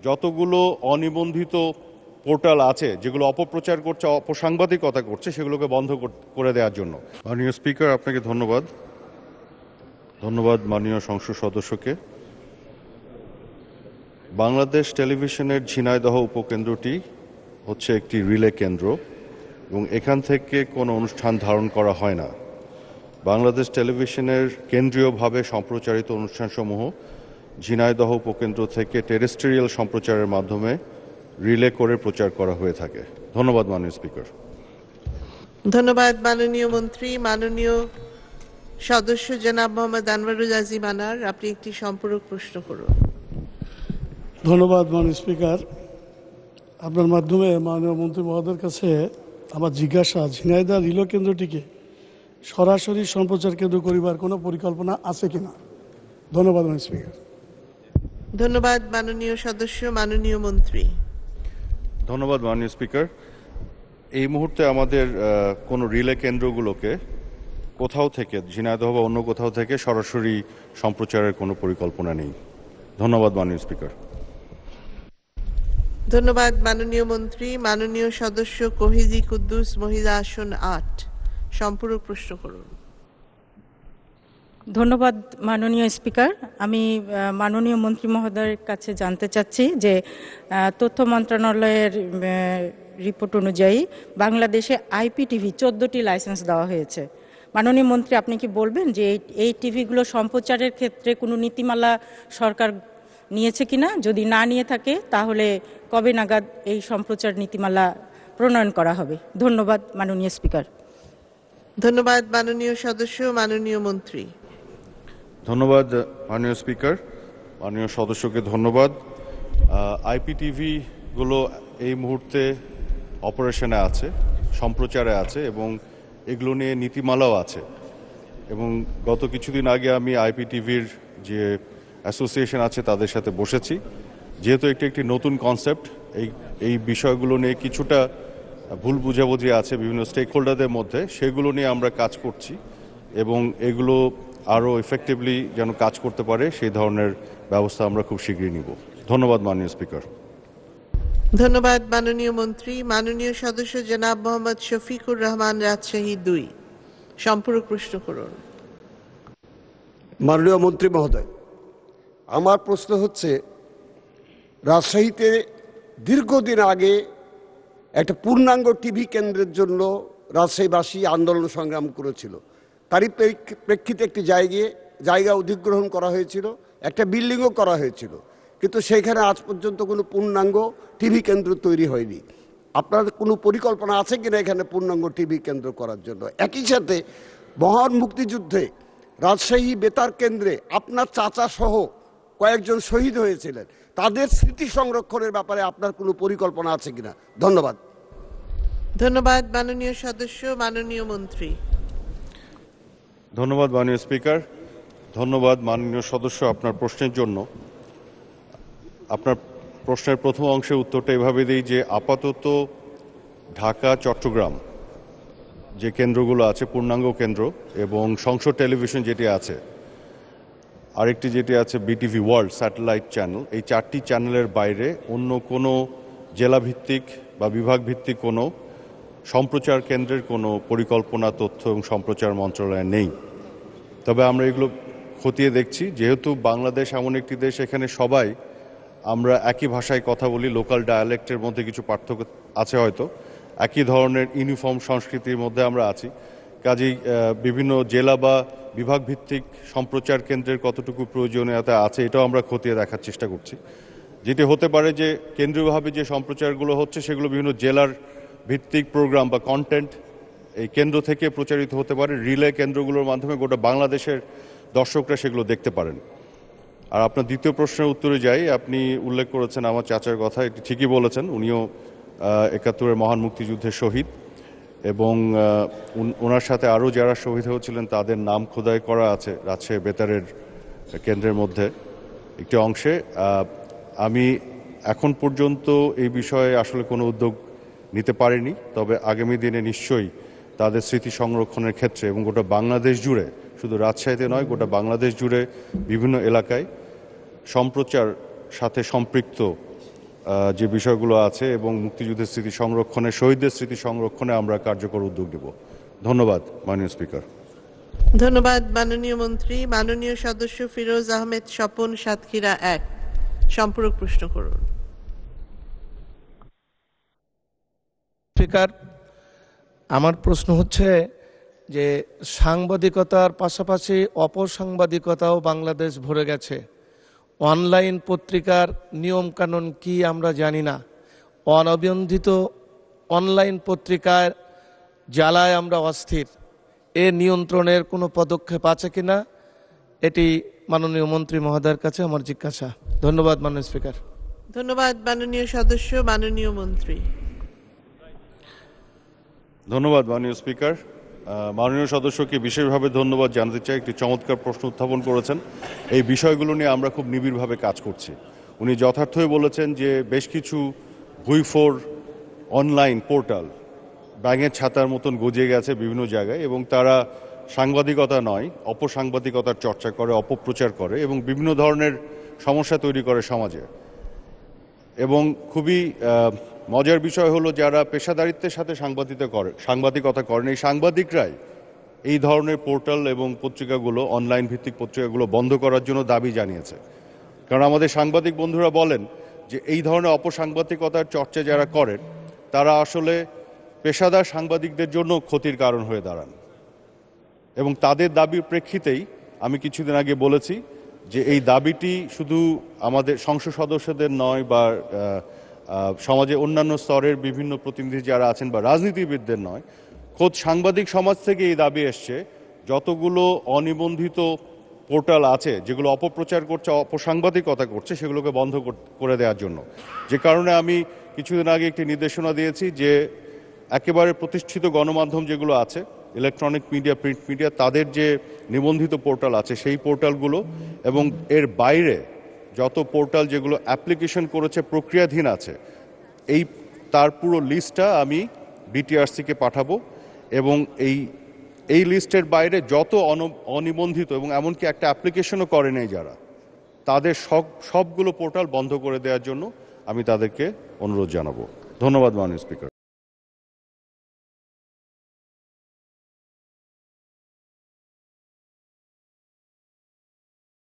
যতগুলো অনিবন্ধিত পোর্টাল আছে যেগুলো অপপ্রচার করছে, অপসাংবাদিকতা করছে, সেগুলোকে বন্ধ করে দেওয়ার জন্য। মাননীয় স্পিকার, আপনাকে ধন্যবাদ। ধন্যবাদ মাননীয় সংসদ সদস্যকে। বাংলাদেশ টেলিভিশনের ঝিনাইদহ উপকেন্দ্রটি হচ্ছে একটি রিলে কেন্দ্র এবং এখান থেকে কোনো অনুষ্ঠান ধারণ করা হয় না। বাংলাদেশ টেলিভিশনের কেন্দ্রীয়ভাবে সম্প্রচারিত অনুষ্ঠানসমূহ ঝিনাইদহ উপকেন্দ্র থেকে টেরেস্ট্রিয়াল সম্প্রচারের মাধ্যমে রিলে করে প্রচার করা হয়ে থাকে। ধন্যবাদ মাননীয় স্পিকার। ধন্যবাদ মাননীয় মন্ত্রী। মাননীয় সদস্য জনাব মোহাম্মদ আনোয়ারুল আজিম আনার, আপনি একটি সম্পূরক প্রশ্ন করুন। ধন্যবাদ মাননীয় স্পিকার। আপনার মাধ্যমে মাননীয় মন্ত্রী মহোদয়ের কাছে আমার জিজ্ঞাসা, ঝিনাইদহ রিলে কেন্দ্রটিকে সরাসরি সম্প্রচার কেন্দ্র করিবার কোনো পরিকল্পনা আছে কিনা? ধন্যবাদ মাননীয় স্পিকার। ধন্যবাদ মাননীয় সদস্য। মাননীয় মন্ত্রী। ধন্যবাদ মাননীয় স্পিকার। এই মুহূর্তে আমাদের কোনো রিলে কেন্দ্রগুলোকে কোথাও থেকে, ঝিনাইদহ বা অন্য কোথাও থেকে সরাসরি সম্প্রচারের কোনো পরিকল্পনা নেই। ধন্যবাদ মাননীয় স্পিকার। ধন্যবাদ মাননীয় মন্ত্রী। মাননীয় সদস্য কোহিজি কুদ্দুস, মহিলা আসন ৮, সম্পূরক প্রশ্ন করুন। ধন্যবাদ মাননীয় স্পিকার। আমি মাননীয় মন্ত্রী মহোদয়ের কাছে জানতে চাচ্ছি যে তথ্য মন্ত্রণালয়ের রিপোর্ট অনুযায়ী বাংলাদেশে IPTV 14টি লাইসেন্স দেওয়া হয়েছে। মাননীয় মন্ত্রী, আপনি কি বলবেন যে এই টিভিগুলো সম্প্রচারের ক্ষেত্রে কোনো নীতিমালা সরকার নিয়েছে কিনা? যদি না নিয়ে থাকে তাহলে কবে নাগাদ এই সম্প্রচার নীতিমালা প্রণয়ন করা হবে? ধন্যবাদ মাননীয় স্পিকার। ধন্যবাদ মাননীয় সদস্য। মাননীয় মন্ত্রী। ধন্যবাদ মাননীয় স্পিকার। মাননীয় সদস্যকে ধন্যবাদ। IPTV-গুলো এই মুহূর্তে অপারেশনে আছে, সম্প্রচারে আছে এবং এগুলো নিয়ে নীতিমালাও আছে। এবং গত কিছুদিন আগে আমি IPTV-র যে অ্যাসোসিয়েশন আছে তাদের সাথে বসেছি। যেহেতু একটি নতুন কনসেপ্ট, এই বিষয়গুলো নিয়ে কিছুটা ভুল বুঝাবুঝি আছে বিভিন্ন স্টেক হোল্ডারদের মধ্যে, সেগুলো নিয়ে আমরা কাজ করছি এবং এগুলো আরও এফেক্টিভলি যেন কাজ করতে পারে সেই ধরনের ব্যবস্থা আমরা খুব শীঘ্রই নিব। ধন্যবাদ মাননীয় স্পিকার। ধন্যবাদ মাননীয় মন্ত্রী। মাননীয় সদস্য জনাব মোহাম্মদ শফিকুর রহমান, রাজশাহী ২, সম্পূরক প্রশ্ন করুন। মাননীয় মন্ত্রী মহোদয়, আমার প্রশ্ন হচ্ছে, রাজশাহীতে দীর্ঘদিন আগে একটা পূর্ণাঙ্গ টিভি কেন্দ্রের জন্য রাজশাহীবাসী আন্দোলন সংগ্রাম করেছিল। তারই প্রেক্ষিতে একটি জায়গা অধিগ্রহণ করা হয়েছিল, একটা বিল্ডিংও করা হয়েছিল, কিন্তু সেখানে আজ পর্যন্ত কোনো পূর্ণাঙ্গ টিভি কেন্দ্র তৈরি হয়নি। আপনার কোনো পরিকল্পনা আছে কিনা এখানে পূর্ণাঙ্গ টিভি কেন্দ্র করার জন্য? একই সাথে মহান মুক্তিযুদ্ধে রাজশাহী বেতার কেন্দ্রে আপনার চাচা সহ কয়েকজন শহীদ হয়েছিলেন, তাদের স্মৃতি সংরক্ষণের ব্যাপারে আপনার কোনো পরিকল্পনা আছে কিনা? ধন্যবাদ। ধন্যবাদ মাননীয় সদস্য। মাননীয় মন্ত্রী। ধন্যবাদ মাননীয় স্পিকার। ধন্যবাদ মাননীয় সদস্য আপনার প্রশ্নের জন্য। আপনার প্রশ্নের প্রথম অংশের উত্তরটা এভাবে দিই যে আপাতত ঢাকা, চট্টগ্রাম যে কেন্দ্রগুলো আছে পূর্ণাঙ্গ কেন্দ্র এবং সংসদ টেলিভিশন যেটি আছে, আরেকটি যেটি আছে BTV ওয়ার্ল্ড স্যাটেলাইট চ্যানেল, এই 4টি চ্যানেলের বাইরে অন্য কোনো জেলাভিত্তিক বা বিভাগ ভিত্তিক কোনো সম্প্রচার কেন্দ্রের কোনো পরিকল্পনা তথ্য এবং সম্প্রচার মন্ত্রণালয়ে নেই। তবে আমরা এগুলো খতিয়ে দেখছি। যেহেতু বাংলাদেশ এমন একটি দেশ, এখানে সবাই আমরা একই ভাষায় কথা বলি, লোকাল ডায়ালেক্টের মধ্যে কিছু পার্থক্য আছে, হয়তো একই ধরনের ইউনিফর্ম সংস্কৃতির মধ্যে আমরা আছি। কাজেই বিভিন্ন জেলা বা বিভাগ ভিত্তিক সম্প্রচার কেন্দ্রের কতটুকু প্রয়োজনীয়তা আছে এটাও আমরা খতিয়ে দেখার চেষ্টা করছি। যেটি হতে পারে যে কেন্দ্রীয়ভাবে যে সম্প্রচারগুলো হচ্ছে সেগুলো বিভিন্ন জেলার ভিত্তিক প্রোগ্রাম বা কন্টেন্ট এই কেন্দ্র থেকে প্রচারিত হতে পারে, রিলে কেন্দ্রগুলোর মাধ্যমে গোটা বাংলাদেশের দর্শকরা সেগুলো দেখতে পারেন। আর আপনার দ্বিতীয় প্রশ্নের উত্তরে যাই, আপনি উল্লেখ করেছেন আমার চাচার কথা, এটি ঠিকই বলেছেন। উনিও ৭১-এর মহান মুক্তিযুদ্ধের শহীদ এবং ওনার সাথে আরও যারা শহীদ হয়েছিলেন তাদের নাম খোদাই করা আছে রাজশাহী বেতারের কেন্দ্রের মধ্যে একটি অংশে। আমি এখন পর্যন্ত এই বিষয়ে আসলে কোনো উদ্যোগ নিতে পারিনি, তবে আগামী দিনে নিশ্চয়ই তাদের স্মৃতি সংরক্ষণের ক্ষেত্রে এবং গোটা বাংলাদেশ জুড়ে, শুধু রাজশাহীতে নয় গোটা বাংলাদেশ জুড়ে বিভিন্ন এলাকায় সম্প্রচার সাথে সম্পৃক্ত যে বিষয়গুলো আছে এবং মুক্তিযুদ্ধের স্মৃতি সংরক্ষণে, শহীদদের স্মৃতি সংরক্ষণে আমরা কার্যকর উদ্যোগ নেব। ধন্যবাদ মাননীয় স্পিকার। ধন্যবাদ মাননীয় মন্ত্রী। মাননীয় সদস্য ফিরোজ আহমেদ স্বপন, সাতক্ষীরা 1, সম্পূরক প্রশ্ন করুন। স্পিকার, আমার প্রশ্ন হচ্ছে যে সাংবাদিকতার পাশাপাশি অপসাংবাদিকতাও বাংলাদেশ ভরে গেছে। অনলাইন পত্রিকার নিয়মকানুন কি আমরা জানি না। অনিবন্ধিত অনলাইন পত্রিকার জ্বালায় আমরা অস্থির। এ নিয়ন্ত্রণের কোনো পদক্ষেপ আছে কিনা, এটি মাননীয় মন্ত্রী মহোদয়ের কাছে আমার জিজ্ঞাসা। ধন্যবাদ মাননীয় স্পিকার। ধন্যবাদ মাননীয় সদস্য। মাননীয় মন্ত্রী। ধন্যবাদ মাননীয় স্পিকার। মাননীয় সদস্যকে বিশেষভাবে ধন্যবাদ জানাতে চাই, একটি চমৎকার প্রশ্ন উত্থাপন করেছেন। এই বিষয়গুলো নিয়ে আমরা খুব নিবিড়ভাবে কাজ করছি। উনি যথার্থই বলেছেন যে বেশ কিছু ভুইফোর অনলাইন পোর্টাল ব্যাঙের ছাতার মতন গজিয়ে গেছে বিভিন্ন জায়গায়, এবং তারা সাংবাদিকতা নয়, অপসাংবাদিকতার চর্চা করে, অপপ্রচার করে এবং বিভিন্ন ধরনের সমস্যা তৈরি করে সমাজে। এবং খুবই মজার বিষয় হলো, যারা পেশাদারিত্বের সাথে সাংবাদিকতা করেন, এই সাংবাদিকরাই এই ধরনের পোর্টাল এবং পত্রিকাগুলো, অনলাইন ভিত্তিক পত্রিকাগুলো বন্ধ করার জন্য দাবি জানিয়েছে। কারণ আমাদের সাংবাদিক বন্ধুরা বলেন যে এই ধরনের অপসাংবাদিকতার চর্চা যারা করেন তারা আসলে পেশাদার সাংবাদিকদের জন্য ক্ষতির কারণ হয়ে দাঁড়ান। এবং তাদের দাবির প্রেক্ষিতেই আমি কিছুদিন আগে বলেছি যে এই দাবিটি শুধু আমাদের সংসদ সদস্যদের নয় বা সমাজে অন্যান্য স্তরের বিভিন্ন প্রতিনিধি যারা আছেন বা রাজনীতিবিদদের নয়, খোদ সাংবাদিক সমাজ থেকে এই দাবি এসছে যতগুলো অনিবন্ধিত পোর্টাল আছে যেগুলো অপপ্রচার করছে, অপসাংবাদিকতা করছে, সেগুলোকে বন্ধ করে দেওয়ার জন্য। যে কারণে আমি কিছুদিন আগে একটি নির্দেশনা দিয়েছি যে একেবারে প্রতিষ্ঠিত গণমাধ্যম যেগুলো আছে, ইলেকট্রনিক মিডিয়া, প্রিন্ট মিডিয়া, তাদের যে নিবন্ধিত পোর্টাল আছে সেই পোর্টালগুলো এবং এর বাইরে যত পোর্টাল যেগুলো অ্যাপ্লিকেশন করেছে, প্রক্রিয়াধীন আছে, তার পুরো লিস্টটা আমি বিটিআরসিকে পাঠাবো। এবং এই লিস্টের বাইরে যত অনিবন্ধিত এবং এমনকি একটা অ্যাপ্লিকেশনও করে নেই যারা, তাদের সবগুলো পোর্টাল বন্ধ করে দেওয়ার জন্য আমি তাদেরকে অনুরোধ জানাবো। ধন্যবাদ মাননীয় স্পিকার।